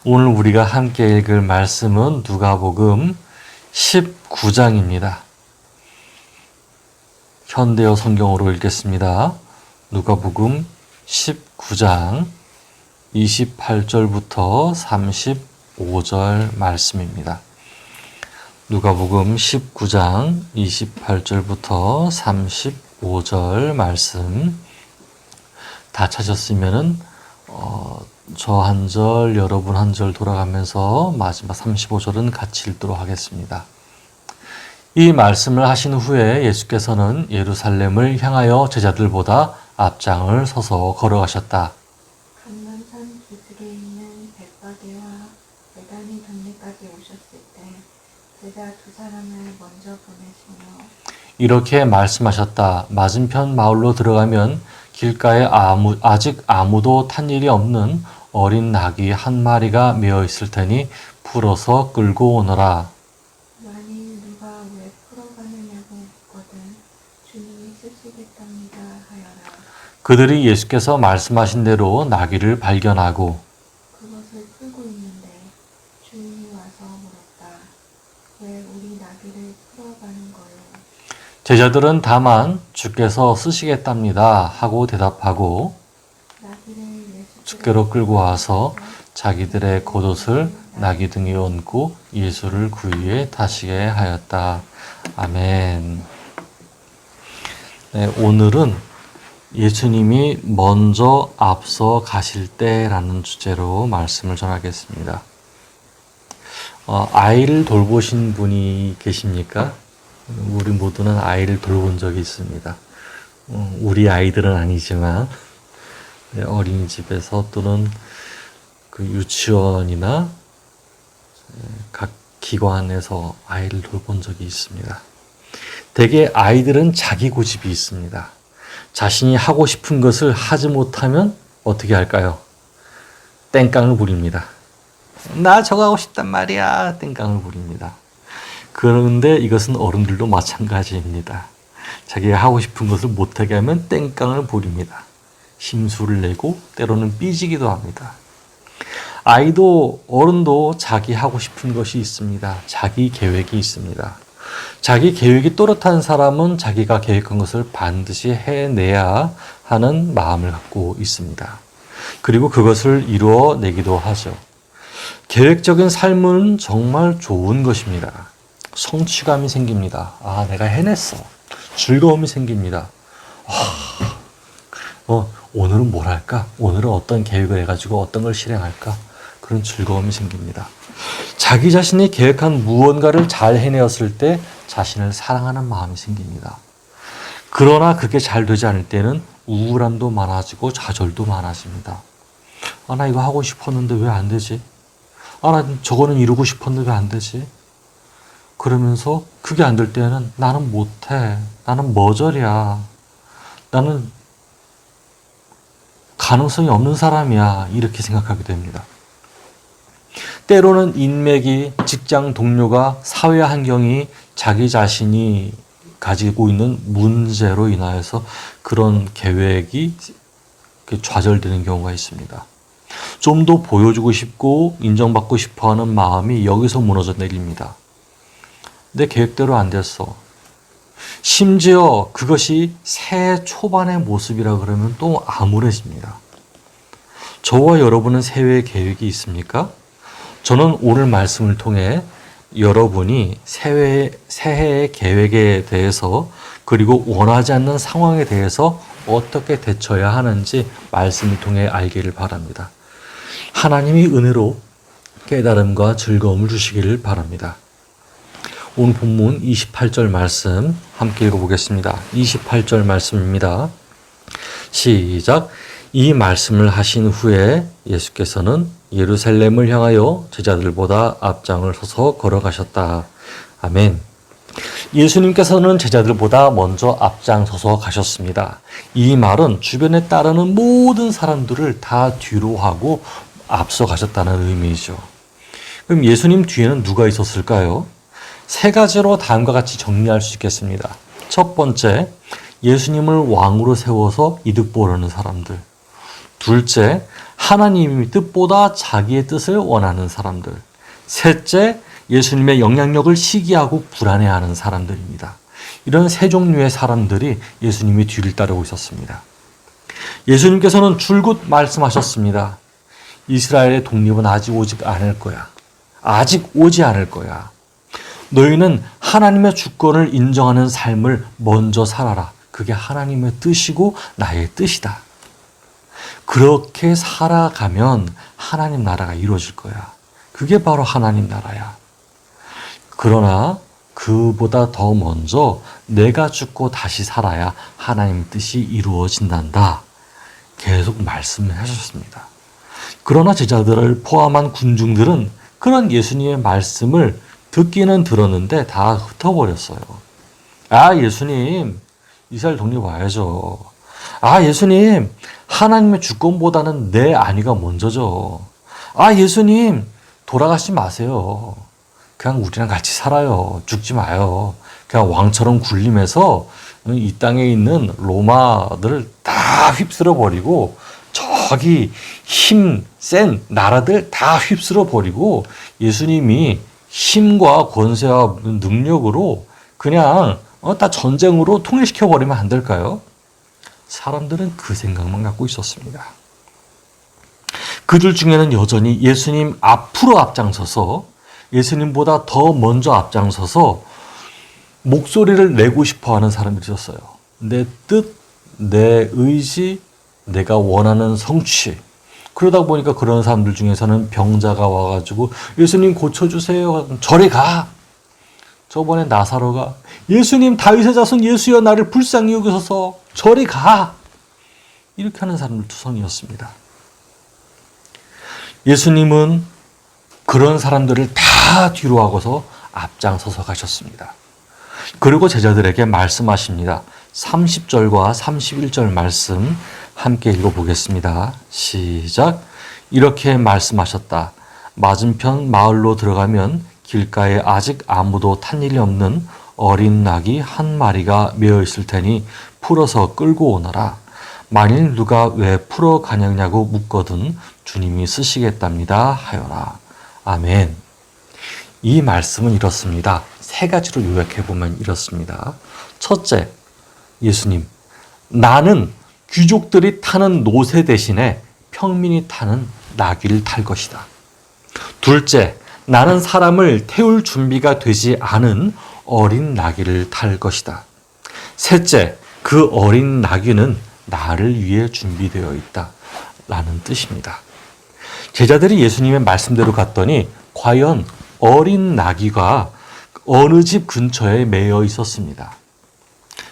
오늘 우리가 함께 읽을 말씀은 누가복음 19장입니다. 현대어 성경으로 읽겠습니다. 누가복음 19장 28절부터 35절 말씀입니다. 누가복음 19장 28절부터 35절 말씀 다 찾았으면은 저 한 절, 여러분 한 절 돌아가면서 마지막 35절은 같이 읽도록 하겠습니다. 이 말씀을 하신 후에 예수께서는 예루살렘을 향하여 제자들보다 앞장을 서서 걸어가셨다. 감람산 기슭에 있는 벳바게와 베다니 동네까지 오셨을 때 제자 두 사람을 먼저 보내시며 이렇게 말씀하셨다. 맞은편 마을로 들어가면 길가에 아직 아무도 탄 일이 없는 어린 낙이 한 마리가 메어 있을 테니 풀어서 끌고 오너라. 만일 누가 왜 풀어가느냐고 묻거든 주님이 쓰시겠답니다 하여라. 그들이 예수께서 말씀하신 대로 나귀를 발견하고 그것을 풀고 있는데 주인이 와서 물었다. 왜 우리 나귀를 풀어가는 거요? 제자들은 다만 주께서 쓰시겠답니다 하고 대답하고 나귀를 주께로 끌고 와서 자기들의 겉옷을 나귀 등에 얹고 예수를 그 위에 타시게 하였다. 아멘. 네, 오늘은 예수님이 먼저 앞서 가실 때라는 주제로 말씀을 전하겠습니다. 아이를 돌보신 분이 계십니까? 우리 모두는 아이를 돌본 적이 있습니다. 우리 아이들은 아니지만 어린이집에서 또는 그 유치원이나 각 기관에서 아이를 돌본 적이 있습니다. 대개 아이들은 자기 고집이 있습니다. 자신이 하고 싶은 것을 하지 못하면 어떻게 할까요? 땡깡을 부립니다. 나 저거 하고 싶단 말이야. 땡깡을 부립니다. 그런데 이것은 어른들도 마찬가지입니다. 자기가 하고 싶은 것을 못하게 하면 땡깡을 부립니다. 심술을 내고 때로는 삐지기도 합니다. 아이도 어른도 자기 하고 싶은 것이 있습니다. 자기 계획이 있습니다. 자기 계획이 또렷한 사람은 자기가 계획한 것을 반드시 해내야 하는 마음을 갖고 있습니다. 그리고 그것을 이루어내기도 하죠. 계획적인 삶은 정말 좋은 것입니다. 성취감이 생깁니다. 내가 해냈어. 즐거움이 생깁니다. 오늘은 뭘 할까? 오늘은 어떤 계획을 해가지고 어떤 걸 실행할까? 그런 즐거움이 생깁니다. 자기 자신이 계획한 무언가를 잘 해내었을 때 자신을 사랑하는 마음이 생깁니다. 그러나 그게 잘 되지 않을 때는 우울함도 많아지고 좌절도 많아집니다. 나 이거 하고 싶었는데 왜 안 되지? 나 저거는 이루고 싶었는데 왜 안 되지? 그러면서 그게 안 될 때는 나는 못해. 나는 머저리야. 나는 가능성이 없는 사람이야. 이렇게 생각하게 됩니다. 때로는 인맥이, 직장 동료가, 사회 환경이 자기 자신이 가지고 있는 문제로 인하여서 그런 계획이 좌절되는 경우가 있습니다. 좀 더 보여주고 싶고 인정받고 싶어하는 마음이 여기서 무너져 내립니다. 내 계획대로 안 됐어. 심지어 그것이 새해 초반의 모습이라 그러면 또 암울해집니다. 저와 여러분은 새해 계획이 있습니까? 저는 오늘 말씀을 통해 여러분이 새해의 계획에 대해서 그리고 원하지 않는 상황에 대해서 어떻게 대처해야 하는지 말씀을 통해 알기를 바랍니다. 하나님이 은혜로 깨달음과 즐거움을 주시기를 바랍니다. 오늘 본문 28절 말씀 함께 읽어보겠습니다. 28절 말씀입니다. 시작. 이 말씀을 하신 후에 예수께서는 예루살렘을 향하여 제자들보다 앞장을 서서 걸어가셨다. 아멘. 예수님께서는 제자들보다 먼저 앞장서서 가셨습니다. 이 말은 주변에 따르는 모든 사람들을 다 뒤로 하고 앞서 가셨다는 의미죠. 그럼 예수님 뒤에는 누가 있었을까요? 세 가지로 다음과 같이 정리할 수 있겠습니다. 첫 번째, 예수님을 왕으로 세워서 이득 보려는 사람들. 둘째, 하나님의 뜻보다 자기의 뜻을 원하는 사람들. 셋째, 예수님의 영향력을 시기하고 불안해하는 사람들입니다. 이런 세 종류의 사람들이 예수님의 뒤를 따르고 있었습니다. 예수님께서는 줄곧 말씀하셨습니다. 이스라엘의 독립은 아직 오지 않을 거야. 아직 오지 않을 거야. 너희는 하나님의 주권을 인정하는 삶을 먼저 살아라. 그게 하나님의 뜻이고 나의 뜻이다. 그렇게 살아가면 하나님 나라가 이루어질 거야. 그게 바로 하나님 나라야. 그러나 그보다 더 먼저 내가 죽고 다시 살아야 하나님 뜻이 이루어진단다. 계속 말씀을 하셨습니다. 그러나 제자들을 포함한 군중들은 그런 예수님의 말씀을 듣기는 들었는데 다 흩어버렸어요. 아, 예수님, 이스라엘 독립 와야죠. 아, 예수님, 하나님의 주권보다는 내 안위가 먼저죠. 아, 예수님, 돌아가지 마세요. 그냥 우리랑 같이 살아요. 죽지 마요. 그냥 왕처럼 군림해서 이 땅에 있는 로마들을 다 휩쓸어 버리고 저기 힘 센 나라들 다 휩쓸어 버리고 예수님이 힘과 권세와 능력으로 그냥 다 전쟁으로 통일시켜 버리면 안 될까요? 사람들은 그 생각만 갖고 있었습니다. 그들 중에는 여전히 예수님 앞으로 앞장서서 예수님보다 더 먼저 앞장서서 목소리를 내고 싶어 하는 사람들이 있었어요. 내 뜻, 내 의지, 내가 원하는 성취. 그러다 보니까 그런 사람들 중에서는 병자가 와가지고 예수님 고쳐주세요. 저리 가. 저번에 나사로가 예수님 다윗의 자손 예수여 나를 불쌍히 여기소서 저리 가. 이렇게 하는 사람들 투성이었습니다. 예수님은 그런 사람들을 다 뒤로 하고서 앞장서서 가셨습니다. 그리고 제자들에게 말씀하십니다. 30절과 31절 말씀 함께 읽어보겠습니다. 시작. 이렇게 말씀하셨다. 맞은편 마을로 들어가면 길가에 아직 아무도 탄 일이 없는 어린 낙이 한 마리가 메어 있을 테니 풀어서 끌고 오너라. 만일 누가 왜 풀어 가냐고 묻거든 주님이 쓰시겠답니다 하여라. 아멘. 이 말씀은 이렇습니다. 세 가지로 요약해보면 이렇습니다. 첫째, 예수님, 나는 귀족들이 타는 노새 대신에 평민이 타는 나귀를 탈 것이다. 둘째, 나는 사람을 태울 준비가 되지 않은 어린 나귀를 탈 것이다. 셋째, 그 어린 나귀는 나를 위해 준비되어 있다. 라는 뜻입니다. 제자들이 예수님의 말씀대로 갔더니 과연 어린 나귀가 어느 집 근처에 매여 있었습니다.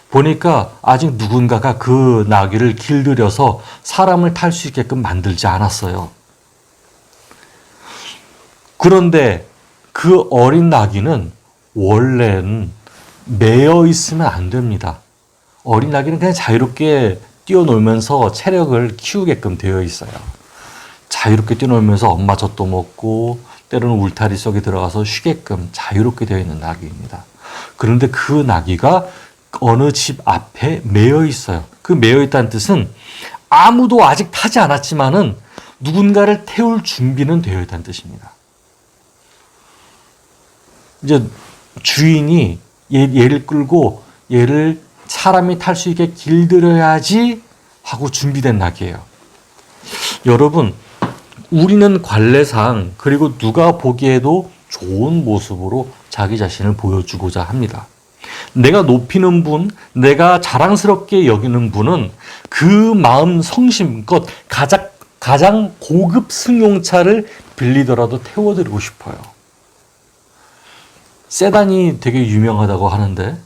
보니까 아직 누군가가 그 나귀를 길들여서 사람을 탈 수 있게끔 만들지 않았어요. 그런데 그 어린 나귀는 원래는 매여 있으면 안 됩니다. 어린 나귀는 그냥 자유롭게 뛰어놀면서 체력을 키우게끔 되어 있어요. 자유롭게 뛰어놀면서 엄마 젖도 먹고 때로는 울타리 속에 들어가서 쉬게끔 자유롭게 되어 있는 나귀입니다. 그런데 그 나귀가 어느 집 앞에 매여 있어요. 그 매여 있다는 뜻은 아무도 아직 타지 않았지만은 누군가를 태울 준비는 되어 있다는 뜻입니다. 이제 주인이 얘를 끌고 얘를 사람이 탈 수 있게 길들여야지 하고 준비된 낙이에요. 여러분, 우리는 관례상 그리고 누가 보기에도 좋은 모습으로 자기 자신을 보여주고자 합니다. 내가 높이는 분, 내가 자랑스럽게 여기는 분은 그 마음 성심껏 가장 고급 승용차를 빌리더라도 태워드리고 싶어요. 세단이 되게 유명하다고 하는데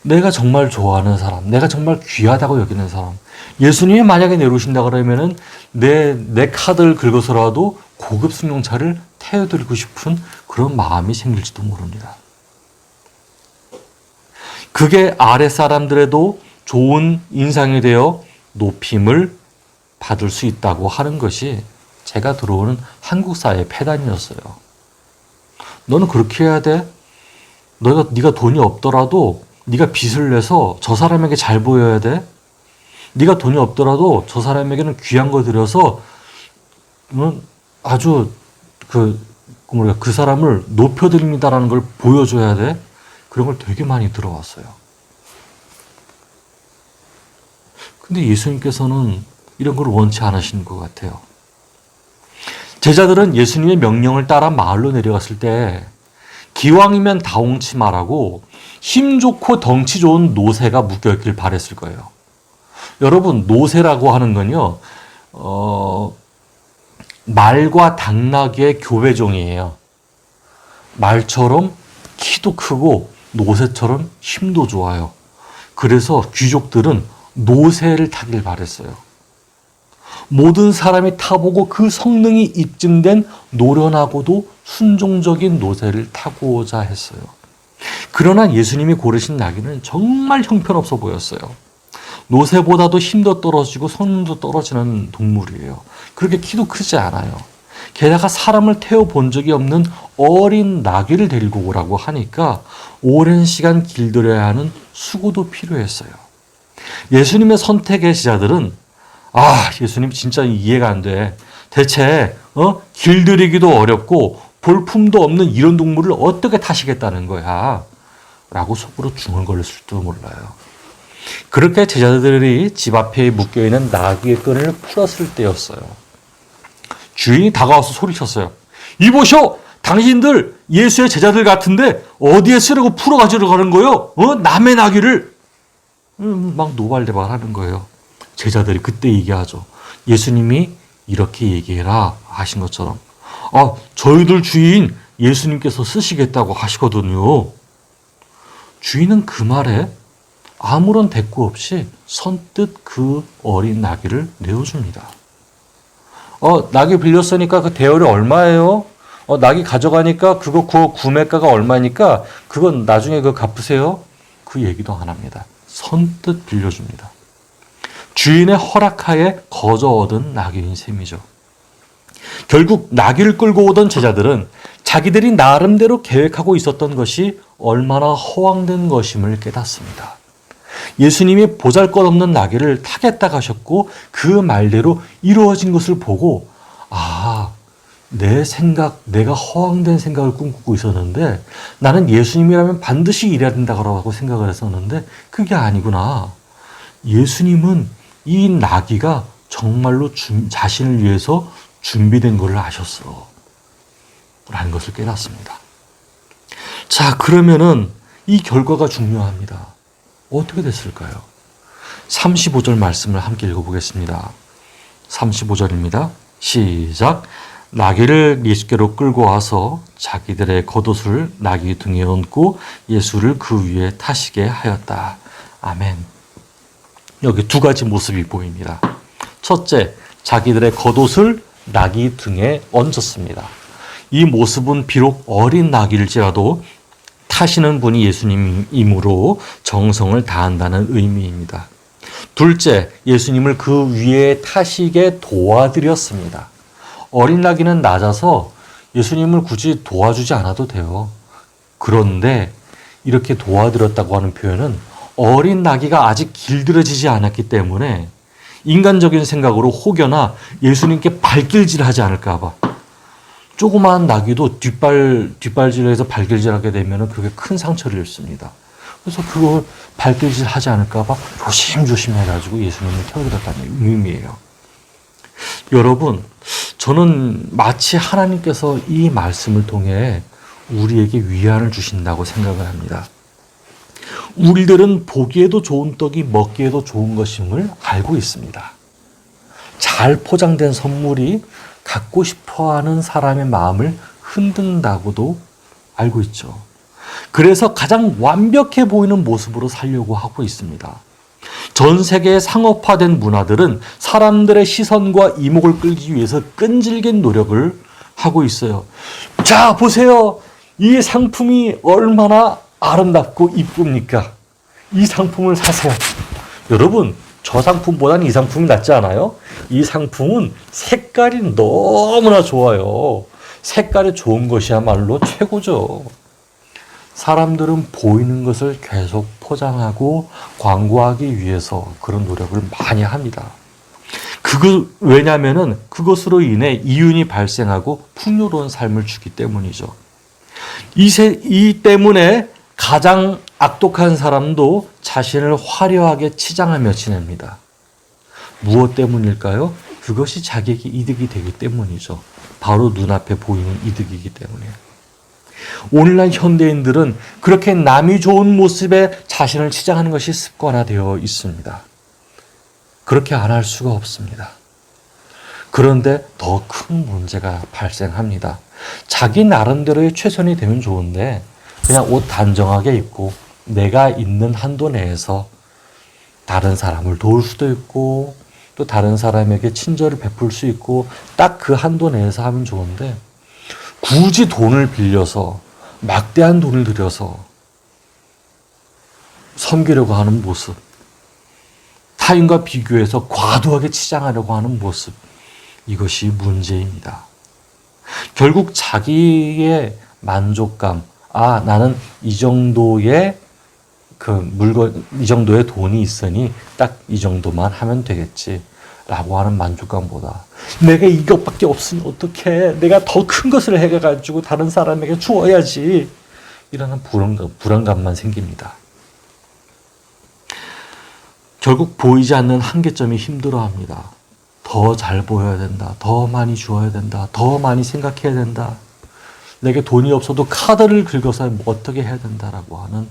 내가 정말 좋아하는 사람, 내가 정말 귀하다고 여기는 사람, 예수님이 만약에 내려오신다 그러면은 내 카드를 긁어서라도 고급 승용차를 태워드리고 싶은 그런 마음이 생길지도 모릅니다. 그게 아랫사람들에도 좋은 인상이 되어 높임을 받을 수 있다고 하는 것이 제가 들어오는 한국 사회의 폐단이었어요. 너는 그렇게 해야 돼? 네가 돈이 없더라도 네가 빚을 내서 저 사람에게 잘 보여야 돼? 네가 돈이 없더라도 저 사람에게는 귀한 거 들여서 아주 그 사람을 높여드립니다라는 걸 보여줘야 돼. 그런 걸 되게 많이 들어왔어요. 근데 예수님께서는 이런 걸 원치 않으시는 것 같아요. 제자들은 예수님의 명령을 따라 마을로 내려갔을 때 기왕이면 다홍치 말하고 힘 좋고 덩치 좋은 노새가 묶여있길 바랬을 거예요. 여러분, 노새라고 하는 건요, 말과 당나귀의 교배종이에요. 말처럼 키도 크고 노새처럼 힘도 좋아요. 그래서 귀족들은 노새를 타길 바랬어요. 모든 사람이 타보고 그 성능이 입증된 노련하고도 순종적인 노새를 타고자 했어요. 그러나 예수님이 고르신 나귀는 정말 형편없어 보였어요. 노새보다도 힘도 떨어지고 성능도 떨어지는 동물이에요. 그렇게 키도 크지 않아요. 게다가 사람을 태워본 적이 없는 어린 나귀를 데리고 오라고 하니까 오랜 시간 길들여야 하는 수고도 필요했어요. 예수님의 선택의 제자들은 예수님 진짜 이해가 안 돼. 대체 길들이기도 어렵고 볼품도 없는 이런 동물을 어떻게 타시겠다는 거야? 라고 속으로 중얼거렸을지도 몰라요. 그렇게 제자들이 집 앞에 묶여있는 나귀의 끈을 풀었을 때였어요. 주인이 다가와서 소리쳤어요. 이보쇼! 당신들 예수의 제자들 같은데 어디에 쓰려고 풀어 가지러 가는 거요? 남의 나귀를! 막 노발대발하는 거예요. 제자들이 그때 얘기하죠. 예수님이 이렇게 얘기해라 하신 것처럼. 저희들 주인 예수님께서 쓰시겠다고 하시거든요. 주인은 그 말에 아무런 대꾸 없이 선뜻 그 어린 나귀를 내어줍니다. 나귀 빌렸으니까 그 대여료 얼마예요? 나귀 가져가니까 그거 구매가가 얼마니까 그건 나중에 갚으세요? 그 얘기도 안 합니다. 선뜻 빌려줍니다. 주인의 허락하에 거저 얻은 나귀인 셈이죠. 결국 나귀를 끌고 오던 제자들은 자기들이 나름대로 계획하고 있었던 것이 얼마나 허황된 것임을 깨닫습니다. 예수님이 보잘것없는 나귀를 타겠다고 하셨고 그 말대로 이루어진 것을 보고 내가 허황된 생각을 꿈꾸고 있었는데 나는 예수님이라면 반드시 이래야 된다고 생각을 했었는데 그게 아니구나. 예수님은 이 나귀가 정말로 자신을 위해서 준비된 것을 아셨어. 라는 것을 깨닫습니다. 자, 그러면은 이 결과가 중요합니다. 어떻게 됐을까요? 35절 말씀을 함께 읽어보겠습니다. 35절입니다. 시작. 나귀를 예수께로 끌고 와서 자기들의 겉옷을 나귀 등에 얹고 예수를 그 위에 타시게 하였다. 아멘. 여기 두 가지 모습이 보입니다. 첫째, 자기들의 겉옷을 나귀 등에 얹었습니다. 이 모습은 비록 어린 나귀일지라도 타시는 분이 예수님이므로 정성을 다한다는 의미입니다. 둘째, 예수님을 그 위에 타시게 도와드렸습니다. 어린 나귀는 낮아서 예수님을 굳이 도와주지 않아도 돼요. 그런데 이렇게 도와드렸다고 하는 표현은 어린 나귀가 아직 길들여지지 않았기 때문에 인간적인 생각으로 혹여나 예수님께 발길질하지 않을까 봐. 조그마한 나귀도 뒷발질해서 발길질하게 되면 그게 큰 상처를 입습니다. 그래서 그걸 발길질하지 않을까 봐 조심조심 해가지고 예수님을 태워드렸다는 의미예요. 여러분, 저는 마치 하나님께서 이 말씀을 통해 우리에게 위안을 주신다고 생각을 합니다. 우리들은 보기에도 좋은 떡이 먹기에도 좋은 것임을 알고 있습니다. 잘 포장된 선물이 갖고 싶어하는 사람의 마음을 흔든다고도 알고 있죠. 그래서 가장 완벽해 보이는 모습으로 살려고 하고 있습니다. 전 세계의 상업화된 문화들은 사람들의 시선과 이목을 끌기 위해서 끈질긴 노력을 하고 있어요. 자, 보세요. 이 상품이 얼마나 아름답고 이쁩니까? 이 상품을 사세요. 여러분, 저 상품보다는 이 상품이 낫지 않아요? 이 상품은 색깔이 너무나 좋아요. 색깔이 좋은 것이야말로 최고죠. 사람들은 보이는 것을 계속 포장하고 광고하기 위해서 그런 노력을 많이 합니다. 왜냐면은 그것으로 인해 이윤이 발생하고 풍요로운 삶을 주기 때문이죠. 이 때문에 가장 악독한 사람도 자신을 화려하게 치장하며 지냅니다. 무엇 때문일까요? 그것이 자기에게 이득이 되기 때문이죠. 바로 눈앞에 보이는 이득이기 때문에. 오늘날 현대인들은 그렇게 남이 좋은 모습에 자신을 치장하는 것이 습관화되어 있습니다. 그렇게 안 할 수가 없습니다. 그런데 더 큰 문제가 발생합니다. 자기 나름대로의 최선이 되면 좋은데 그냥 옷 단정하게 입고 내가 있는 한도 내에서 다른 사람을 도울 수도 있고 또 다른 사람에게 친절을 베풀 수 있고 딱 그 한도 내에서 하면 좋은데 굳이 돈을 빌려서 막대한 돈을 들여서 섬기려고 하는 모습, 타인과 비교해서 과도하게 치장하려고 하는 모습, 이것이 문제입니다. 결국 자기의 만족감, 나는 이 정도의 이 정도의 돈이 있으니 딱 이 정도만 하면 되겠지. 라고 하는 만족감보다 내가 이것밖에 없으니 어떡해. 내가 더 큰 것을 해가지고 다른 사람에게 주어야지. 이러는 불안감만 생깁니다. 결국 보이지 않는 한계점이 힘들어합니다. 더 잘 보여야 된다. 더 많이 주어야 된다. 더 많이 생각해야 된다. 내게 돈이 없어도 카드를 긁어서 어떻게 해야 된다라고 하는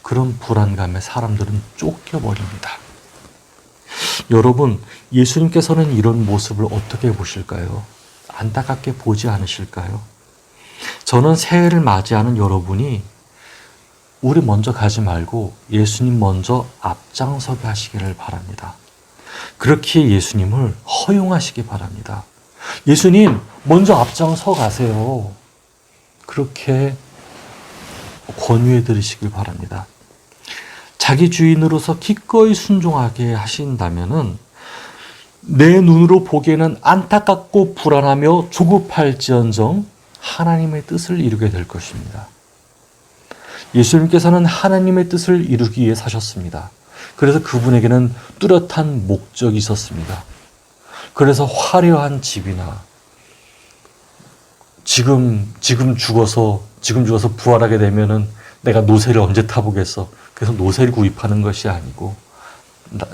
그런 불안감에 사람들은 쫓겨버립니다. 여러분, 예수님께서는 이런 모습을 어떻게 보실까요? 안타깝게 보지 않으실까요? 저는 새해를 맞이하는 여러분이 우리 먼저 가지 말고 예수님 먼저 앞장서게 하시기를 바랍니다. 그렇게 예수님을 허용하시기 바랍니다. 예수님, 먼저 앞장서 가세요. 그렇게 권유해 드리시길 바랍니다. 자기 주인으로서 기꺼이 순종하게 하신다면은 내 눈으로 보기에는 안타깝고 불안하며 조급할지언정 하나님의 뜻을 이루게 될 것입니다. 예수님께서는 하나님의 뜻을 이루기 위해 사셨습니다. 그래서 그분에게는 뚜렷한 목적이 있었습니다. 그래서 화려한 집이나 지금 죽어서 부활하게 되면은 내가 노새를 언제 타보겠어. 그래서 노새를 구입하는 것이 아니고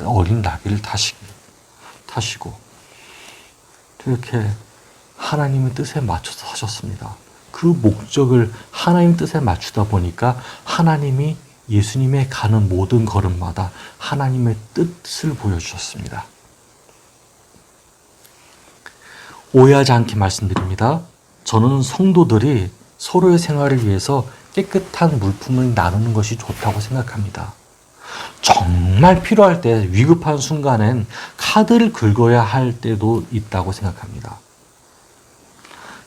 어린 나귀를 타시고 이렇게 하나님의 뜻에 맞춰서 하셨습니다. 그 목적을 하나님 뜻에 맞추다 보니까 하나님이 예수님의 가는 모든 걸음마다 하나님의 뜻을 보여주셨습니다. 오해하지 않게 말씀드립니다. 저는 성도들이 서로의 생활을 위해서 깨끗한 물품을 나누는 것이 좋다고 생각합니다. 정말 필요할 때 위급한 순간엔 카드를 긁어야 할 때도 있다고 생각합니다.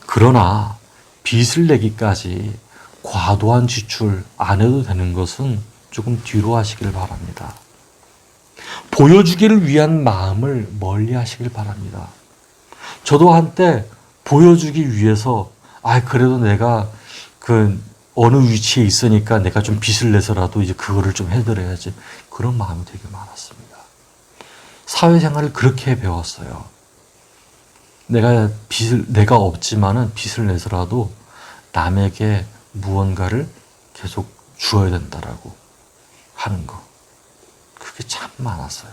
그러나 빚을 내기까지 과도한 지출 안 해도 되는 것은 조금 뒤로 하시길 바랍니다. 보여주기를 위한 마음을 멀리 하시길 바랍니다. 저도 한때 보여주기 위해서 그래도 내가 어느 위치에 있으니까 내가 좀 빚을 내서라도 이제 그거를 좀 해드려야지. 그런 마음이 되게 많았습니다. 사회생활을 그렇게 배웠어요. 내가 없지만은 빚을 내서라도 남에게 무언가를 계속 주어야 된다라고 하는 거. 그게 참 많았어요.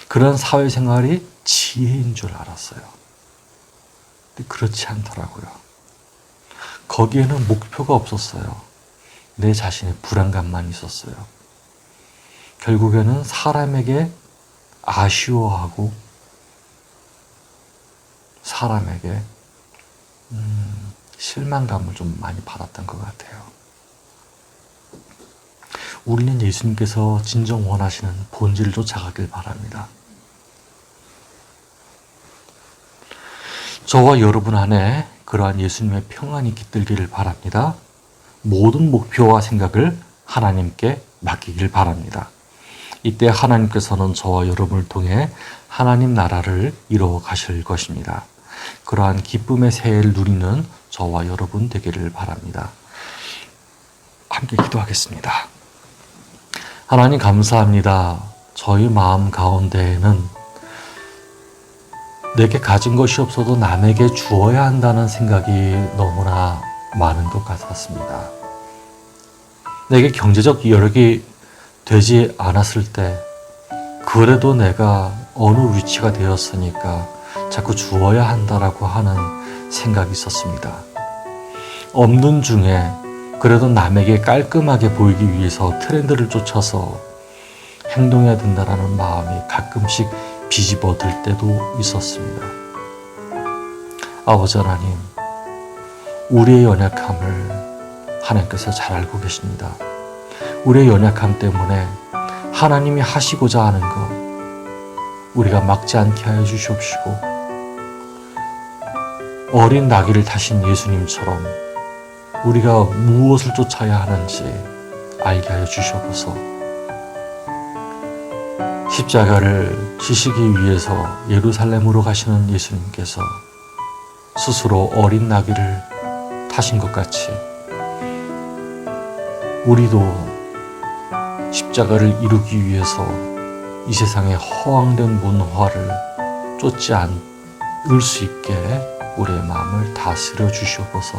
그런 사회생활이 지혜인 줄 알았어요. 근데 그렇지 않더라고요. 거기에는 목표가 없었어요. 내 자신의 불안감만 있었어요. 결국에는 사람에게 아쉬워하고 사람에게 실망감을 좀 많이 받았던 것 같아요. 우리는 예수님께서 진정 원하시는 본질을 쫓아가길 바랍니다. 저와 여러분 안에 그러한 예수님의 평안이 깃들기를 바랍니다. 모든 목표와 생각을 하나님께 맡기길 바랍니다. 이때 하나님께서는 저와 여러분을 통해 하나님 나라를 이루어 가실 것입니다. 그러한 기쁨의 새해를 누리는 저와 여러분 되기를 바랍니다. 함께 기도하겠습니다. 하나님 감사합니다. 저희 마음 가운데에는 내게 가진 것이 없어도 남에게 주어야 한다는 생각이 너무나 많은 것 같았습니다. 내게 경제적 여력이 되지 않았을 때 그래도 내가 어느 위치가 되었으니까 자꾸 주어야 한다라고 하는 생각이 있었습니다. 없는 중에 그래도 남에게 깔끔하게 보이기 위해서 트렌드를 쫓아서 행동해야 된다라는 마음이 가끔씩 비집어들 때도 있었습니다. 아버지 하나님, 우리의 연약함을 하나님께서 잘 알고 계십니다. 우리의 연약함 때문에 하나님이 하시고자 하는 것 우리가 막지 않게 하여 주시옵시고, 어린 나귀를 타신 예수님처럼 우리가 무엇을 쫓아야 하는지 알게 하여 주시옵소서. 십자가를 지시기 위해서 예루살렘으로 가시는 예수님께서 스스로 어린 나귀를 타신 것 같이 우리도 십자가를 이루기 위해서 이 세상의 허황된 문화를 쫓지 않을 수 있게 우리의 마음을 다스려 주시옵소서.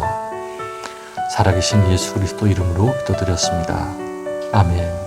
살아계신 예수 그리스도 이름으로 기도드렸습니다. 아멘.